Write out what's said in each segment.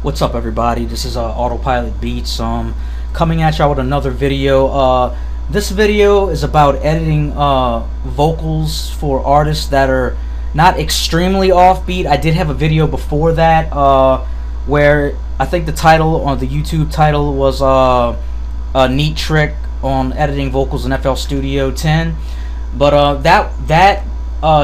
What's up, everybody? This is Autopilot Beats coming at y'all with another video. This video is about editing vocals for artists that are not extremely offbeat. I did have a video before that where I think the title on the YouTube title was a neat trick on editing vocals in FL Studio 10, but that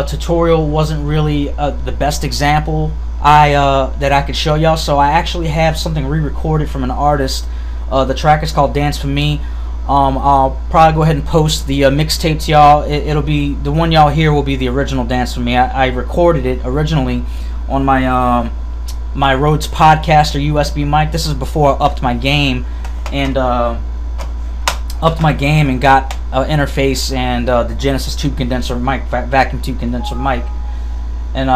tutorial wasn't really the best example that I could show y'all. So I actually have something re-recorded from an artist. The track is called Dance For Me. I'll probably go ahead and post the mixtape to y'all. It'll be the one y'all hear will be the original Dance For Me. I recorded it originally on my my Rhodes Podcaster USB mic. This is before I upped my game and got an interface and the Genesis tube condenser mic, vacuum tube condenser mic, and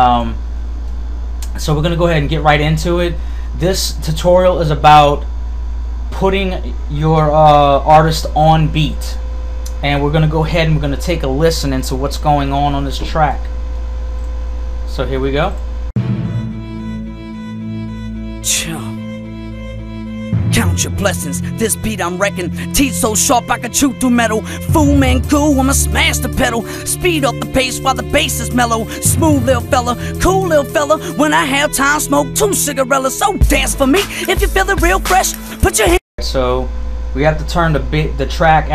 so we're gonna go ahead and get right into it. This tutorial is about putting your artist on beat, and we're gonna go ahead and we're gonna take a listen into what's going on this track. So here we go. Count your blessings, this beat I'm wrecking. Teeth so sharp I can chew through metal. Fool man cool, I'ma smash the pedal. Speed up the pace while the bass is mellow. Smooth little fella, cool little fella. When I have time, smoke 2 cigarillas. So dance for me, if you feel it real fresh, put your hand. So we have to turn the track, we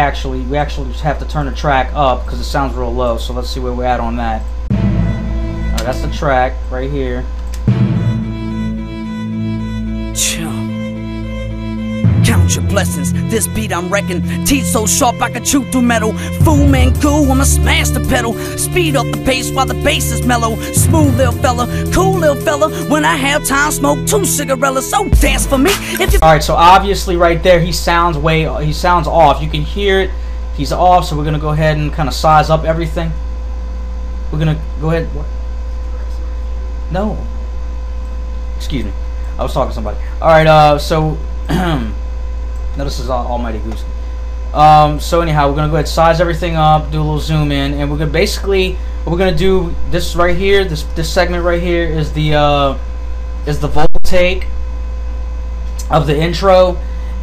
actually just have to turn the track up because it sounds real low. So let's see where we're at on that. Alright, that's the track right here. Count your blessings, this beat I'm wrecking. Teeth so sharp I can chew through metal. Fool man cool, I'ma smash the pedal. Speed up the pace while the bass is mellow. Smooth little fella, cool little fella. When I have time, smoke 2 cigarillas. So dance for me if you. Alright, so obviously right there he sounds off. You can hear it, he's off. So we're gonna go ahead and kind of size up everything. We're gonna go ahead. What? No. Excuse me, I was talking to somebody. Alright, so no, this is Almighty Goose. So anyhow, we're gonna go ahead and size everything up, do a little zoom in, and we're gonna basically what we're gonna do. This right here, this segment right here is the vocal take of the intro,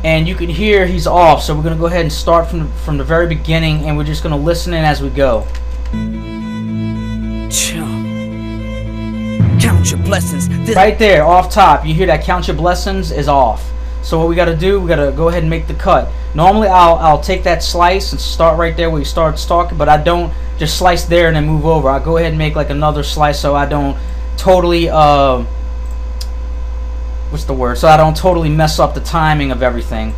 and you can hear he's off. So we're gonna go ahead and start from the very beginning, and we're just gonna listen in as we go. Count your blessings. Right there, off top, you hear that count your blessings is off. So what we got to do, we got to go ahead and make the cut. Normally I'll take that slice and start right there where you start talking, but I don't just slice there and then move over. I go ahead and make like another slice so I don't totally what's the word? So I don't totally mess up the timing of everything.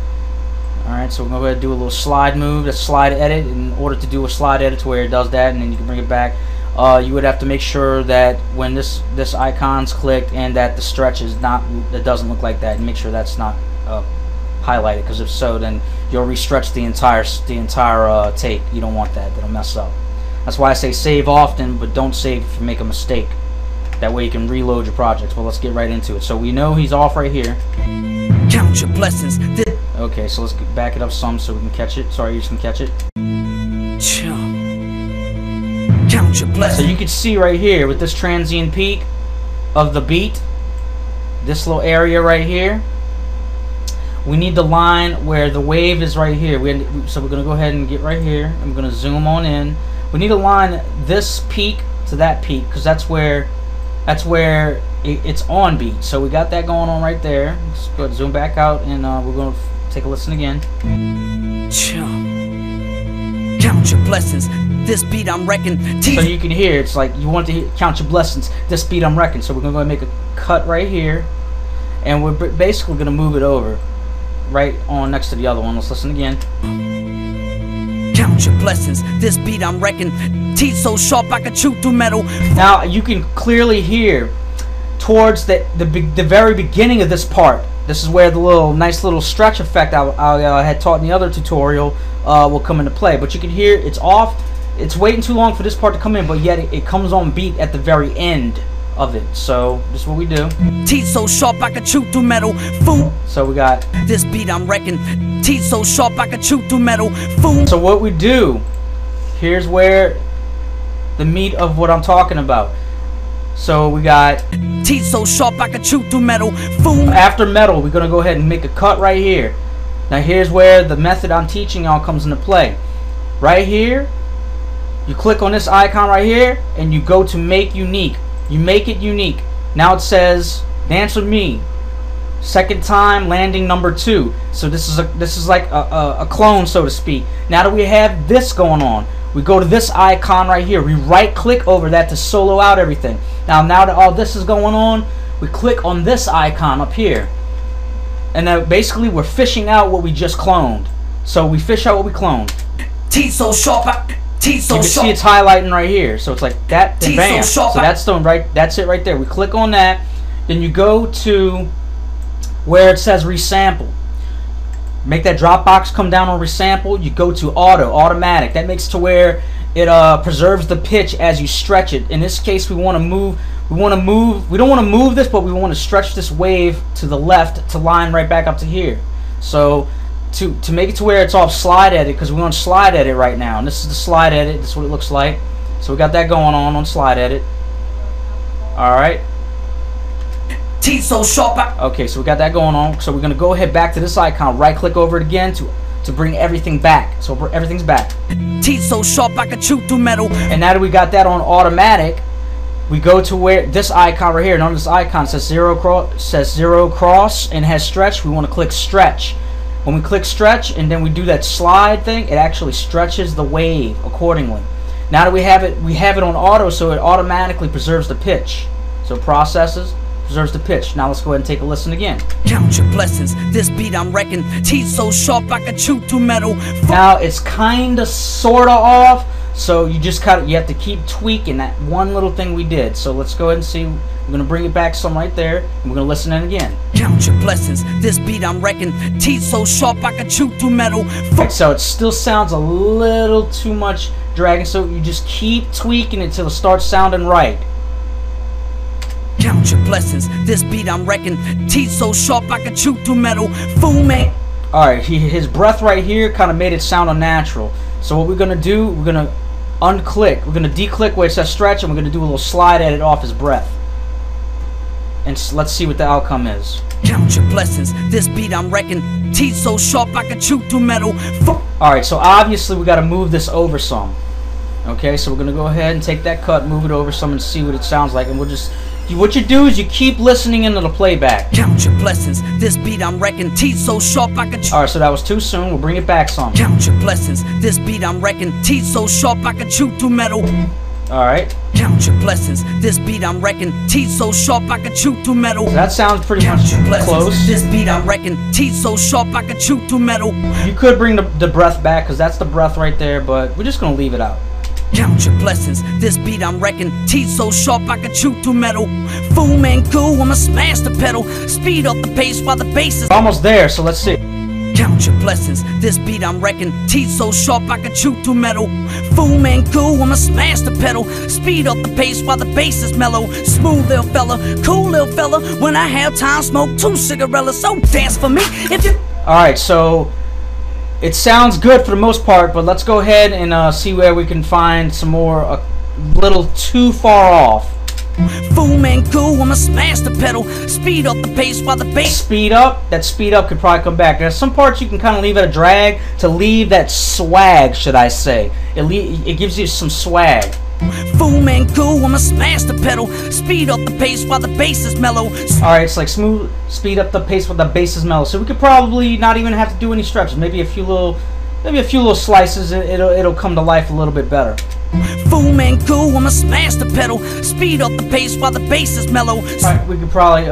Alright, so we're going to go ahead and do a little slide move, a slide edit. In order to do a slide edit to where it does that, and then you can bring it back. You would have to make sure that when this icon's clicked and that the stretch is not, it doesn't look like that, and make sure that's not highlighted, because if so, then you'll restretch the entire take. You don't want that. That'll mess up. That's why I say save often, but don't save if you make a mistake. That way you can reload your projects. Well, let's get right into it. So we know he's off right here. Count your blessings. Okay, so let's back it up some so we can catch it. Sorry, you can catch it. Count your blessings. So you can see right here with this transient peak of the beat, this little area right here, we need the line where the wave is right here. So we're going to go ahead and get right here. I'm going to zoom on in. We need to line this peak to that peak, because that's where it's on beat. So we got that going on right there. Let's go ahead and zoom back out, and we're going to take a listen again. Count your blessings. This beat I'm wrecking. So you can hear it's like you want to hear, count your blessings. This beat I'm wrecking. So we're going to go ahead and make a cut right here, and we're basically going to move it over right on next to the other one. Let's listen again. Count your blessings. This beat I'm wrecking. Teeth so sharp I can chew through metal. Now you can clearly hear towards the very beginning of this part. This is where the nice little stretch effect I had taught in the other tutorial will come into play. But you can hear it's off. It's waiting too long for this part to come in, but yet it comes on beat at the very end of it. So this is what we do. Teeth so sharp I can chew through metal. Fool. So we got this beat I'm wrecking. Teeth so sharp I can chew through metal. Fool. So what we do, here's where the meat of what I'm talking about. So we got teeth so sharp I could chew through metal. Fool. After metal, we're gonna go ahead and make a cut right here. Now here's where the method I'm teaching y'all comes into play. Right here, you click on this icon right here, and you go to make unique. You make it unique. Now it says dance with me. Second time landing number 2. So this is like a clone, so to speak. Now that we have this going on, we go to this icon right here. We right click over that to solo out everything. Now that all this is going on, we click on this icon up here. And then basically we're fishing out what we just cloned. So we fish out what we cloned. Teeth so sharp, teeth so you can sharp. see it's highlighting right here. So it's like that, then bam. So that's that's it right there. We click on that. Then you go to where it says resample. Make that drop box come down on resample. You go to automatic. That makes it to where it preserves the pitch as you stretch it. In this case, we want to move. We don't want to move this, but we want to stretch this wave to the left to line right back up to here. So to make it to where it's off slide edit, because we want to slide edit right now. And this is the slide edit. This is what it looks like. So we got that going on slide edit. All right. Teeth so sharp. Okay, so we got that going on. So we're gonna go ahead back to this icon, right click over it again to bring everything back. So everything's back. Teeth so sharp I could chew through metal. And now that we got that on automatic, we go to where this icon right here. Notice this icon says zero cross and has stretch. We want to click stretch. When we click stretch and then we do that slide thing, it actually stretches the wave accordingly. Now that we have it on auto, so it automatically preserves the pitch. So processes. Preserves the pitch. Now let's go ahead and take a listen again. Count your blessings. This beat I'm wrecking. Teeth so sharp I could chew through metal. Now it's kinda sorta off, so you have to keep tweaking that one little thing we did. So let's go ahead and see. We're gonna bring it back some right there, and we're gonna listen in again. Count your blessings. This beat I'm wrecking. Teeth so sharp I could chew through metal. Right, so it still sounds a little too much dragging, so you just keep tweaking it till it starts sounding right. Count your blessings. This beat I'm wrecking. Teeth so sharp I could chew through metal. Fool man. Alright, his breath right here kind of made it sound unnatural. So what we're going to do, we're going to unclick. We're going to declick where it says stretch, and we're going to do a little slide edit off his breath. And let's see what the outcome is. Count your blessings. This beat I'm wrecking. Teeth so sharp I could chew through metal. Alright, so obviously we got to move this over some. Okay, so we're going to go ahead and take that cut, move it over some, and see what it sounds like. And we'll just... What you do is you keep listening into the playback. Count your blessings. This beat I'm wrecking. Teeth so sharp I could. Alright, so that was too soon. We'll bring it back some. Count your blessings. This beat I'm wrecking. Teeth so sharp I could chew through metal. Alright. Count your blessings. This beat I'm wrecking. Teeth so sharp I could chew through metal. So that sounds pretty much close. This beat I'm wrecking. Teeth so sharp I could chew through metal. You could bring the breath back, because that's the breath right there, but we're just going to leave it out. Count your blessings. This beat I'm wrecking. Teeth so sharp I could chew through metal. Fool man cool, I'ma smash the pedal. Speed up the pace while the bass is almost there, so let's see. Count your blessings. This beat I'm wrecking. Teeth so sharp I could chew through metal. Fool man cool, I'ma smash the pedal. Speed up the pace while the bass is mellow. Smooth little fella, cool little fella. When I have time, smoke 2 cigarillas. So dance for me if you. Alright, so it sounds good for the most part, but let's go ahead and see where we can find some more, a little too far off. Fool man cool, I'ma smash the pedal. Speed up the pace while the bass. Speed up, that speed up could probably come back. There's some parts you can kind of leave at a drag to leave that swag, should I say. It gives you some swag. Fool man cool, I'ma smash the pedal. Speed up the pace while the bass is mellow. Alright, it's like smooth, speed up the pace while the bass is mellow. So we could probably not even have to do any stretches. Maybe a few little slices, it'll come to life a little bit better. Fool man cool, I'ma smash the pedal. Speed up the pace while the bass is mellow. Alright, we could probably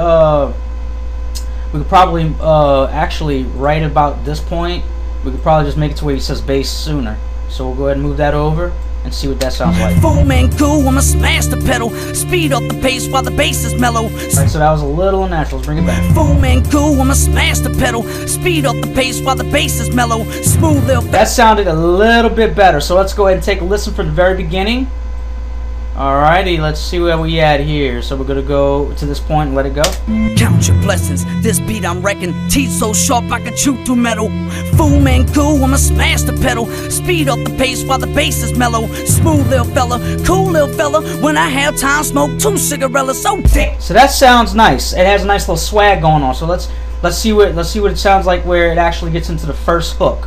actually right about this point, we could probably just make it to where he says bass sooner. So we'll go ahead and move that over and see what that sounds like. Fool man cool, I'ma smash the pedal. Speed up the pace while the bass is mellow. Alright, so that was a little unnatural. Let's bring it back. Fool man cool, I'ma smash the pedal. Speed up the pace while the bass is mellow. Smooth little. That sounded a little bit better. So let's go ahead and take a listen from the very beginning. Alrighty, let's see where we at here. So we're gonna go to this point and let it go. Count your blessings, this beat I'm wrecking. Teeth so sharp I can chew through metal. Fool man cool, I'ma smash the pedal. Speed up the pace while the bass is mellow. Smooth little fella, cool little fella. When I have time, smoke 2 cigarillas. So damn. So that sounds nice. It has a nice little swag going on. So let's see what it sounds like where it actually gets into the first hook.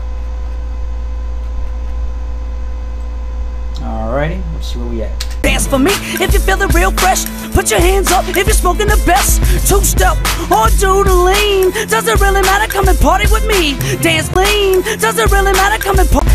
Alrighty, let's see where we at. Dance for me if you feel it real fresh. Put your hands up if you're smoking the best. 2-step or do the lean. Doesn't really matter, come and party with me. Dance lean. Doesn't really matter, come and party.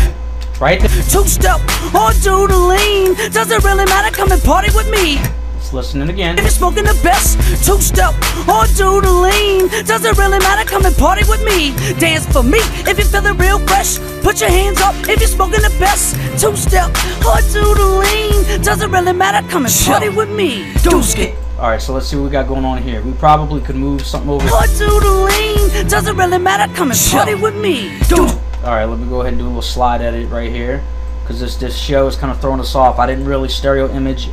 Right there. 2-step or do the lean. Doesn't really matter, come and party with me. Let's listen it again. If you're smoking the best, 2-step or do the lean. Doesn't really matter, come and party with me. Dance for me if you feel it real fresh. Put your hands up if you're smoking the best. 2-step or do the lean. Doesn't really matter, come and party with me. Dooski. Alright, so let's see what we got going on here. We probably could move something over. Or do the lean. Doesn't really matter, come and party with me. Alright, let me go ahead and do a little slide edit right here. Because this show is kind of throwing us off. I didn't really stereo image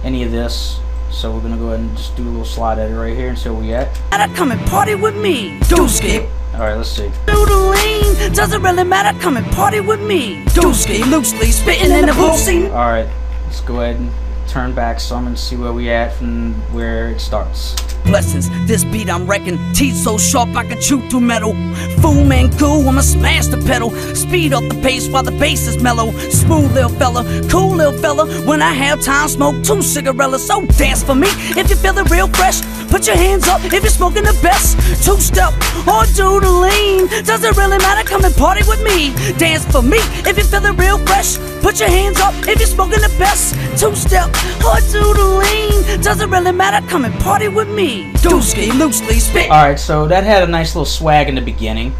any of this. So we're going to go ahead and just do a little slide edit right here and see where we at. Come and party with me. Dooski. Alright, let's see. Do the lean. Doesn't really matter, come and party with me. Dooski. Loosely spitting in the boozy. Alright, let's go ahead and turn back some and see where we at from where it starts. Blessings, this beat I'm wrecking. Teeth so sharp I can chew through metal. Fool man cool, I'ma smash the pedal. Speed up the pace while the bass is mellow. Smooth little fella, cool little fella. When I have time, smoke 2 cigarillas. So dance for me if you feel it real fresh. Put your hands up if you're smoking the best. 2-step or do the lean. Doesn't really matter, come and party with me. Dance for me if you feel it real fresh. Put your hands up if you're smoking the best. 2-step or do the lean. Doesn't really matter, come and party with me. Dooski, loosely spit. Alright, so that had a nice little swag in the beginning.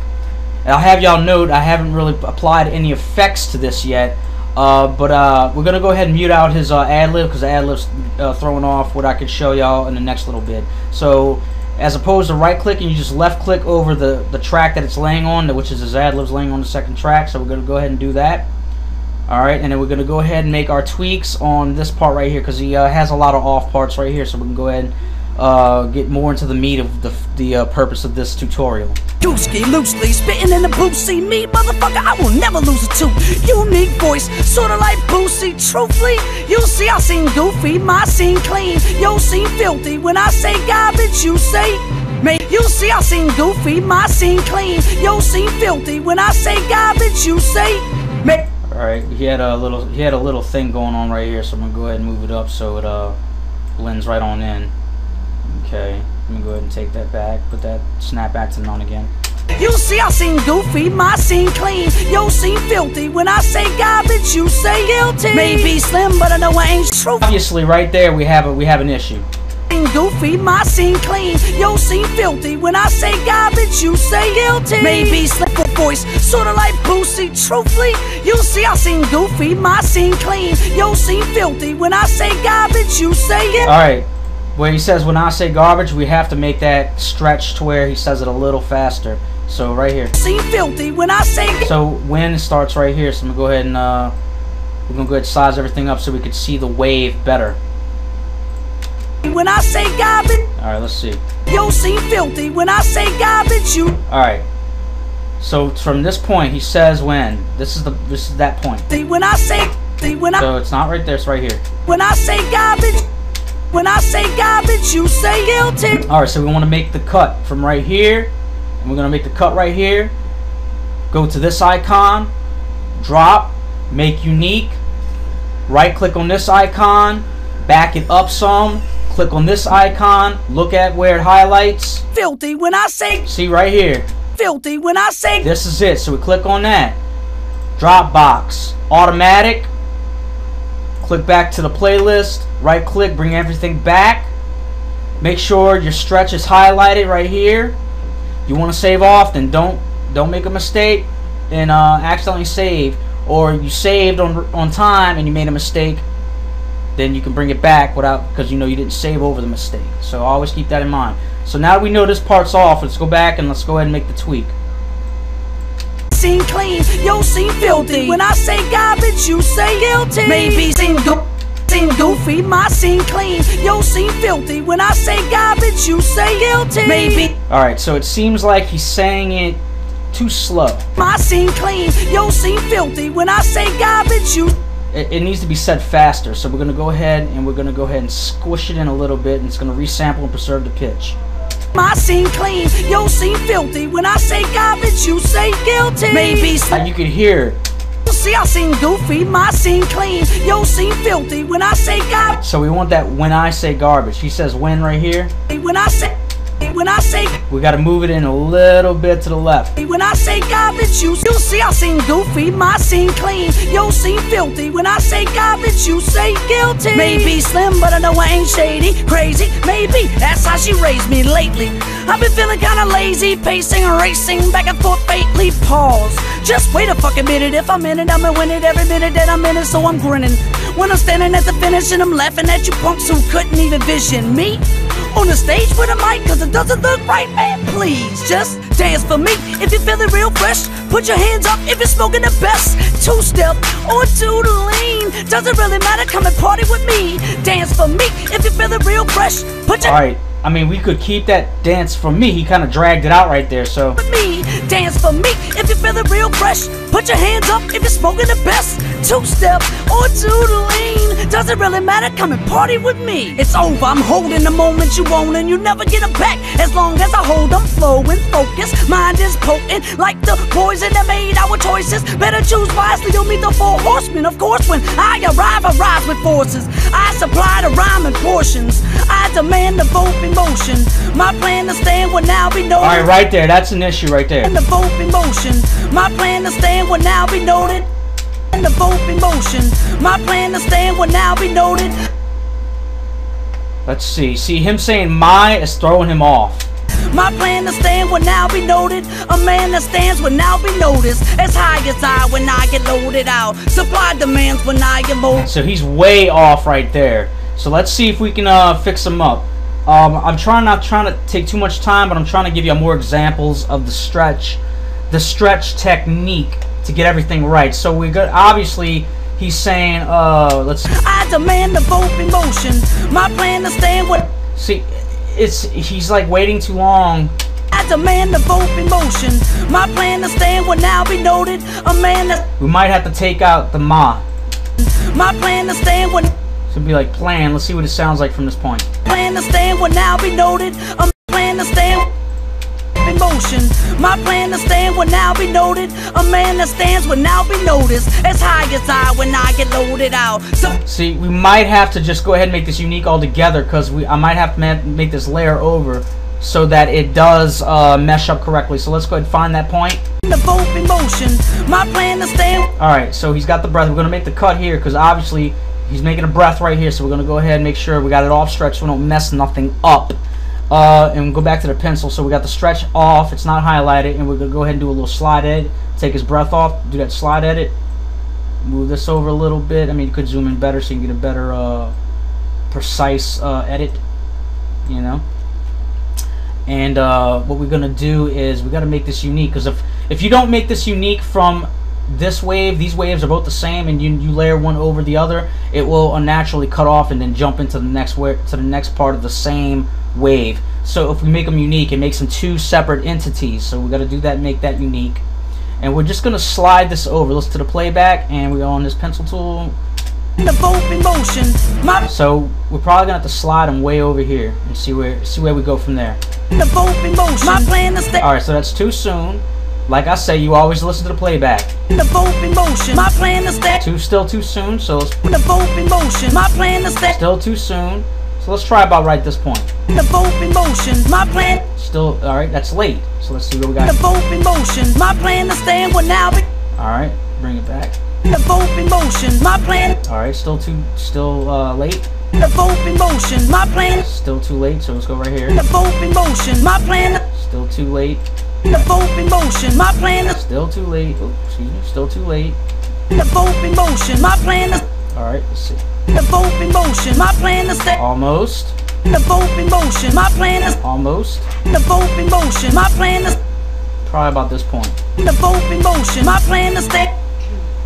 And I'll have y'all note I haven't really applied any effects to this yet. But we're going to go ahead and mute out his ad-lib because the ad-lib's throwing off what I could show y'all in the next little bit. So as opposed to right-clicking, you just left-click over the track that it's laying on, which is his ad-lib's laying on the second track. So we're going to go ahead and do that. Alright, and then we're going to go ahead and make our tweaks on this part right here because he has a lot of off parts right here. So we can go ahead and get more into the meat of the purpose of this tutorial. Dooski, loosely spitting in the booth. See me, motherfucker, I will never lose a tooth. Unique voice, sorta like Boosie. Truthfully, you see I sing goofy, my scene clean. Yo seem filthy. When I say garbage, you say mate. You see I sing goofy, my scene clean. Yo seem filthy. When I say garbage, you say mate. Alright, he had a little thing going on right here, so I'm gonna go ahead and move it up so it blends right on in. Okay, let me go ahead and take that back, put that snap back to none again. You see I sing goofy, my scene clean. Yo seem filthy. When I say garbage, you say guilty. Maybe slim, but I know I ain't true. Obviously, right there we have an issue. Goofy, my scene clean. Yo seem filthy. When I say garbage, you say guilty. Maybe slip a voice, sorta like Boosie. Truthfully, you see I sing goofy, my scene clean. Yo seem filthy. When I say garbage, you say it. Alright, where he says when I say garbage, we have to make that stretch to where he says it a little faster. So right here. Seem filthy when I say. So when starts right here. So I'm gonna go ahead and we're gonna go ahead and size everything up so we can see the wave better. When I say garbage. Alright, let's see. Yo seem filthy. When I say garbage, you. Alright. So from this point, he says when. This is that point. When I say. So it's not right there. It's right here. When I say garbage. When I say garbage, you say guilty. Alright, so we want to make the cut from right here. And we're going to make the cut right here. Go to this icon. Drop. Make unique. Right click on this icon. Back it up some. Click on this icon. Look at where it highlights. Filthy when I say. See right here. Filthy when I say. This is it. So we click on that. Dropbox. Automatic. Click back to the playlist. Right click. Bring everything back. Make sure your stretch is highlighted right here. You want to save often. Don't make a mistake and accidentally save. Or you saved on time and you made a mistake. Then you can bring it back without, because you know you didn't save over the mistake. So always keep that in mind. So now that we know this part's off, let's go back and let's go ahead and make the tweak. Seem clean, yo seem filthy. When I say garbage, you say guilty. Maybe seem scene goofy, my scene clean. Your scene filthy. When I say garbage, you say guilty. Maybe. Alright, so it seems like he's saying it too slow. My scene clean, your scene filthy. When I say garbage, you. It needs to be said faster, so we're gonna go ahead and squish it in a little bit, and it's gonna resample and preserve the pitch. My scene clean, your scene filthy. When I say garbage, you say guilty. Maybe. You can hear. See, I sing goofy, my scene clean, your scene filthy. When I say garbage. So we want that when I say garbage. He says when right here. When I say. We gotta move it in a little bit to the left. When I say garbage, you see I sing goofy, my scene clean, your scene filthy. When I say garbage, you say guilty. Maybe slim, but I know I ain't shady, crazy. Maybe that's how she raised me lately. I've been feeling kinda lazy, pacing and racing back and forth faintly. Pause. Just wait a fucking minute. If I'm in it, I'ma win it every minute that I'm in it. So I'm grinning when I'm standing at the finish and I'm laughing at you punks who couldn't even vision me on the stage with a mic, cause it doesn't look right, man. Please just dance for me if you feeling real fresh. Put your hands up if you're smoking the best. Two-step or two to lean, doesn't really matter, come and party with me. Dance for me if you feeling real fresh. Put your. Alright, I mean, we could keep that dance for me. He kind of dragged it out right there, so. With me, dance for me if you feeling real fresh. Put your hands up if you're smoking the best. Two-step or two to lean, doesn't really matter, come and party with me. It's over, I'm holding the moment you own, and you never get it back as long as I hold them. Flow and focus, mind is potent like the poison that made our choices. Better choose wisely, you'll meet the four horsemen. Of course, when I rise with forces. I supply the rhyme in portions. I demand the vote in motion. My plan to stand will now be noted. Alright, right there, that's an issue right there. And the vote in motion. My plan to stand will now be noted. And the vote in motion. My plan to stand will now be noted. Let's see. See, him saying my is throwing him off. My plan to stand will now be noted. A man that stands will now be noticed. As high as I when I get loaded out. Supply demands when I am old. So he's way off right there. So let's see if we can fix him up. I'm not trying to take too much time, but I'm trying to give you more examples of the stretch technique to get everything right. So we got, obviously he's saying let's. I demand the vote in motion. My plan to stand with. See, he's like waiting too long. I demand the vote in motion. My plan to stand will now be noted. A man that. We might have to take out the ma. My plan to stand will. So it'd be like plan. Let's see what it sounds like from this point. Plan to stand will now be noted. A plan to stand in motion. My plan to stand will now be noted. A man that stands will now be noticed. As high as I when I get loaded out. So see, we might have to just go ahead and make this unique altogether, because I might have to make this layer over so that it does mesh up correctly. So let's go ahead and find that point. The vote in motion. My plan to stand. Alright, so he's got the breath. We're going to make the cut here because obviously he's making a breath right here. So we're going to go ahead and make sure we got it off stretched so we don't mess nothing up. And go back to the pencil. So we got the stretch off. It's not highlighted. And we're going to go ahead and do a little slide edit. Take his breath off. Do that slide edit. Move this over a little bit. I mean, you could zoom in better so you can get a better precise edit. You know. And what we're going to do is we got to make this unique. Because if you don't make this unique from this wave, these waves are both the same, and you layer one over the other, it will unnaturally cut off and then jump into the next part of the same wave. So if we make them unique, it makes them two separate entities. So we got to do that, make that unique. And we're just going to slide this over. Listen to the playback, and we go on this pencil tool. The vote in motion. So we're probably gonna have to slide them way over here and see where we go from there. The vote in motion. My plan to stay. All right, so that's too soon. Like I say, you always listen to the playback. The vote in motion. My plan to stay. Still too soon. So let's. The vote in motion. My plan to stay. Still too soon. So let's try about right this point. The vote in motion. My plan. Still, all right. That's late. So let's see what we got. The vote in motion. My plan to stand will now be. All right, bring it back. The vote in motion. My plan. All right, still late. The vote in motion. My plan. Still too late. So let's go right here. The vote in motion. My plan. Still too late. The vote in motion. My plan. Still too late. Oops, excuse me. Still too late. The vote in motion. My plan. All right, let's see. The vote in motion. My plan to stay. Almost. The vote in motion. My plan is. Almost. The vote in motion. My plan is. Probably about this point. The vote in motion. My plan to stay.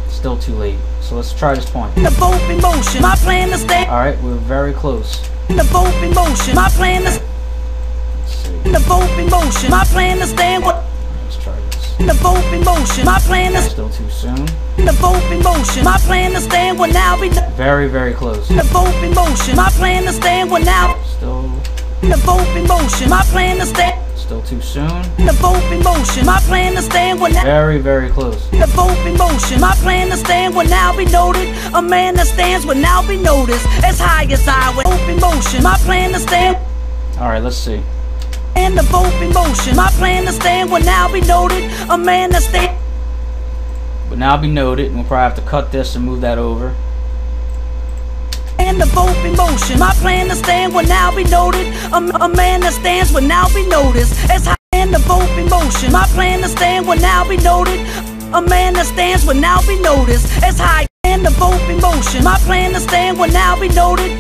Still too late. So let's try this point. The boat in motion. My plan to stand. Alright, we're very close. The boat in motion. My plan to. Let's see. The boat in motion. My plan to stand. Let's try this. The boat in motion. My plan to. Still too soon. The boat in motion. My plan to stand will now be. Very, very close. The boat in motion. My plan to stand will now. Still. The boat in motion. My plan to stand. Still too soon. The boat in motion. My plan to stand will now. Very, very close. The boat in motion. My plan to stand will now be noted. A man that stands will now be noticed. As high as I will. Boat in motion. My plan to stand. Alright, let's see. And the boat in motion. My plan to stand will now be noted. A man that stands. But now be noted, and we'll probably have to cut this and move that over. And the boat in motion. My plan to stand will now be noted. A man that stands will now be noticed. As high and the boat in motion. My plan to stand will now be noted. A man that stands will now be noticed. As high and the boat in motion. My plan to stand will now be noted.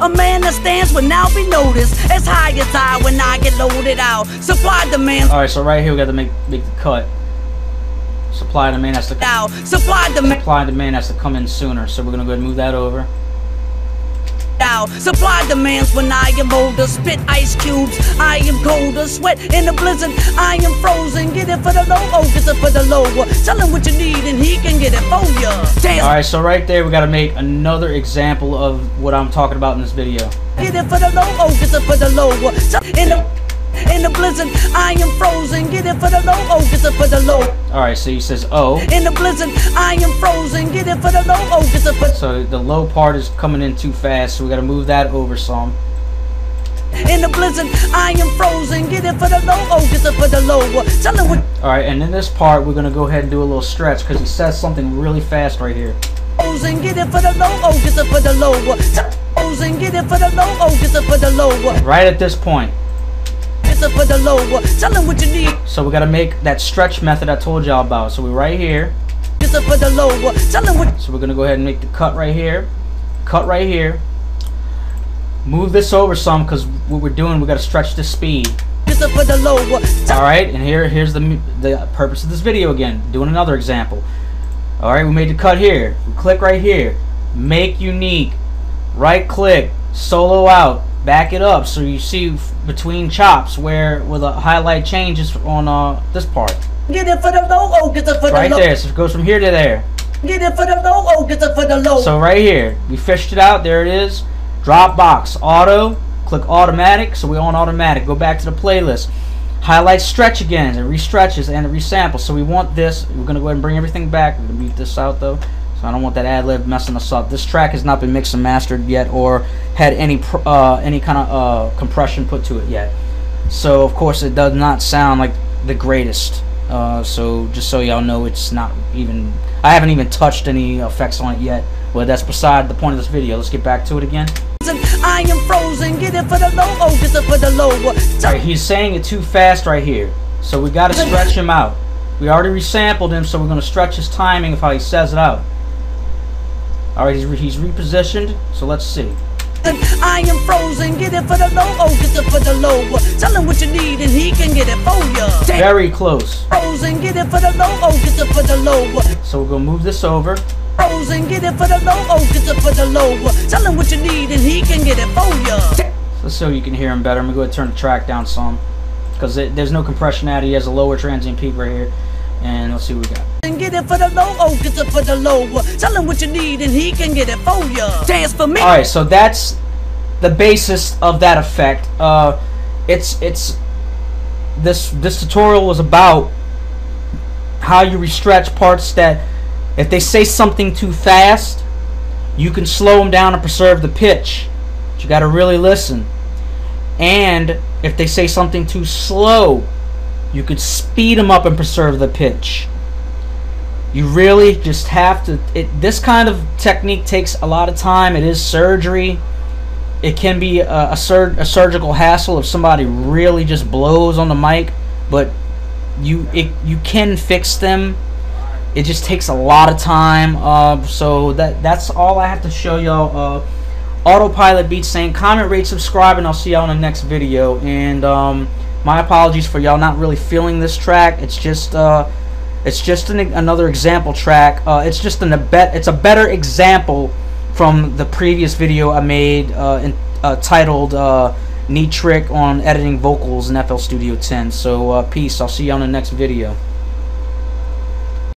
A man that stands will now be noticed. As high as I when I get loaded out. Supply demand. Alright, so right here we got to make the cut. Supply and demand has to Out. Supply demand. Supply and demand has to come in sooner, so we're gonna go ahead and move that over. Out. Supply demands when I am older. Spit ice cubes. I am colder. Sweat in the blizzard. I am frozen. Get it for the low. Oh, get it for the lower. Tell him what you need and he can get it for ya. Dance. Alright, so right there we got to make another example of what I'm talking about in this video. Get it for the low. Oh, get it for the lower. In the blizzard, I am frozen. Get it for the low. Oh, get it for the low. Alright, so he says oh. In the blizzard, I am frozen. Get it for the low. Oh, get it for. So the low part is coming in too fast, so we got to move that over some. In the blizzard, I am frozen. Get it for the low. Oh, get it for the lower. Tell him what. Alright, and in this part we're gonna go ahead and do a little stretch because he says something really fast right here. Frozen. Get it for the low. Oh, get it for the lower. Frozen. Get it for the low. Oh, get it for the lower. Right at this point. Get it for the lower. Tell him what you need. So we got to make that stretch method I told y'all about. So we're right here. Get it for the lower. Tell him what. So we're gonna go ahead and make the cut right here. Cut right here. Move this over some because what we're doing, we got to stretch the speed. Get it for the lower. Alright, and here's the purpose of this video again. Doing another example. Alright, we made the cut here. We click right here. Make unique. Right click. Solo out. Back it up so you see between chops where the highlight changes on this part. Get it for the low. Oh, get it for the low. Right there. So it goes from here to there. Get it for the low. Oh, get it for the low. So right here, we fished it out. There it is. Dropbox auto. Click automatic. So we're on automatic. Go back to the playlist. Highlight stretch again. It restretches and it resamples. So we want this. We're gonna go ahead and bring everything back. We're gonna mute this out though. So I don't want that ad-lib messing us up. This track has not been mixed and mastered yet or had any kind of compression put to it yet. So of course it does not sound like the greatest. So just so y'all know, it's not even, I haven't even touched any effects on it yet. But that's beside the point of this video. Let's get back to it again. I am frozen. Get it for the low. Oh, get it for the lower. Alright, he's saying it too fast right here. So we got to stretch him out. We already resampled him, so we're going to stretch his timing of how he says it out. Alright, he's repositioned, so let's see. I am frozen. Get it for the low. Oh, get it for the lower. Tell him what you need and he can get it for ya. Very close. Frozen. Get it for the low. Oh, get it for the lower. So we're going to move this over. Frozen. Get it for the low. Oh, get it for the lower. Tell him what you need and he can get it for ya. Let's so you can hear him better. I'm going to go ahead and turn the track down some. Because there's no compression out. He has a lower transient peak right here. And let's see what we got. Get it for the low, oh, get it for the lower. Tell him what you need and he can get it for ya. Dance for me. Alright, so that's the basis of that effect. This tutorial was about how you restretch parts that if they say something too fast, you can slow them down and preserve the pitch. But you got to really listen. And if they say something too slow, you could speed them up and preserve the pitch. You really just have to. This kind of technique takes a lot of time. It is surgery. It can be a surgical hassle if somebody really just blows on the mic, but you can fix them. It just takes a lot of time. So that's all I have to show y'all. Autopilot Beats saying comment, rate, subscribe, and I'll see y'all in the next video. And my apologies for y'all not really feeling this track. It's just It's just another example track. It's just it's a better example from the previous video I made titled Neat Trick on Editing Vocals in FL Studio 10. So peace. I'll see you on the next video.